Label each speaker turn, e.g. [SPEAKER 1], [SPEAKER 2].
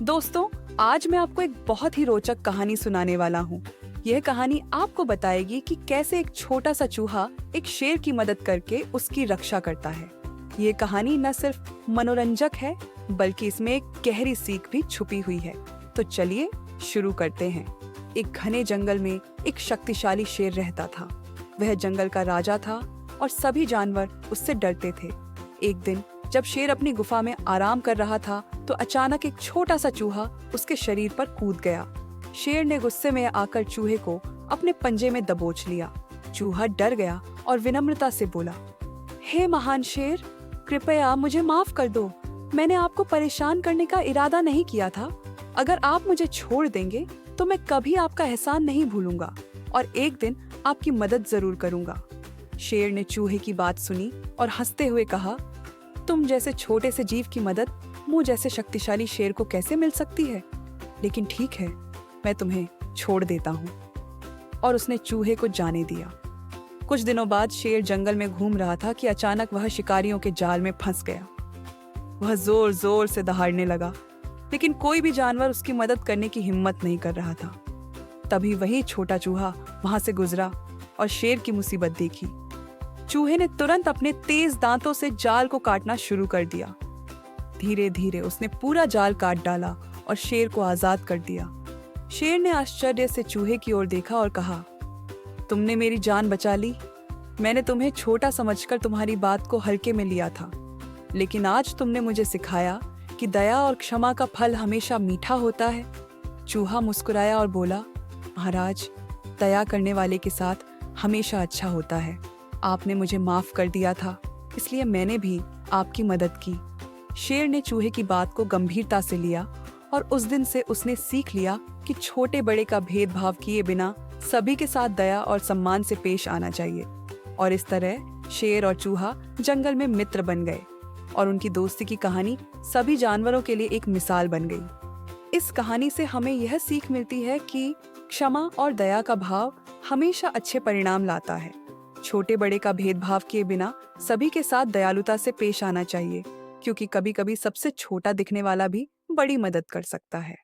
[SPEAKER 1] दोस्तों, आज मैं आपको एक बहुत ही रोचक कहानी सुनाने वाला हूँ। यह कहानी आपको बताएगी कि कैसे एक छोटा सा चूहा एक शेर की मदद करके उसकी रक्षा करता है। ये कहानी न सिर्फ मनोरंजक है, बल्कि इसमें एक गहरी सीख भी छुपी हुई है। तो चलिए शुरू करते हैं। एक घने जंगल में एक शक्तिशाली शेर रहता था। वह जंगल का राजा था और सभी जानवर उससे डरते थे। एक दिन जब शेर अपनी गुफा में आराम कर रहा था, तो अचानक एक छोटा सा चूहा उसके शरीर पर कूद गया। शेर ने गुस्से में आकर चूहे को अपने पंजे में दबोच लिया। चूहा डर गया और विनम्रता से बोला, हे महान शेर, कृपया मुझे माफ कर दो। मैंने आपको परेशान करने का इरादा नहीं किया था। अगर आप मुझे छोड़ देंगे तो मैं कभी आपका एहसान नहीं भूलूंगा और एक दिन आपकी मदद जरूर करूंगा। शेर ने चूहे की बात सुनी और हंसते हुए कहा, तुम जैसे छोटे से जीव की मदद मुझ जैसे शक्तिशाली शेर को कैसे मिल सकती है? लेकिन ठीक है, मैं तुम्हें छोड़ देता हूँ। और उसने चूहे को जाने दिया। कुछ दिनों बाद शेर जंगल में घूम रहा था कि अचानक वह शिकारियों के जाल में फंस गया। वह जोर जोर से दहाड़ने लगा, लेकिन कोई भी जानवर उसकी मदद करने की हिम्मत नहीं कर रहा था। तभी वही छोटा चूहा वहां से गुजरा और शेर की मुसीबत देखी। चूहे ने तुरंत अपने तेज दांतों से जाल को काटना शुरू कर दिया। धीरे धीरे उसने पूरा जाल काट डाला और शेर को आजाद कर दिया। शेर ने आश्चर्य से चूहे की ओर देखा और कहा, तुमने मेरी जान बचा ली। मैंने तुम्हें छोटा समझकर तुम्हारी बात को हल्के में लिया था, लेकिन आज तुमने मुझे सिखाया कि दया और क्षमा का फल हमेशा मीठा होता है। चूहा मुस्कुराया और बोला, महाराज, दया करने वाले के साथ हमेशा अच्छा होता है। आपने मुझे माफ कर दिया था, इसलिए मैंने भी आपकी मदद की। शेर ने चूहे की बात को गंभीरता से लिया और उस दिन से उसने सीख लिया कि छोटे बड़े का भेदभाव किए बिना सभी के साथ दया और सम्मान से पेश आना चाहिए। और इस तरह शेर और चूहा जंगल में मित्र बन गए और उनकी दोस्ती की कहानी सभी जानवरों के लिए एक मिसाल बन गई। इस कहानी से हमें यह सीख मिलती है कि क्षमा और दया का भाव हमेशा अच्छे परिणाम लाता है। छोटे बड़े का भेदभाव किए बिना सभी के साथ दयालुता से पेश आना चाहिए, क्योंकि कभी-कभी सबसे छोटा दिखने वाला भी बड़ी मदद कर सकता है।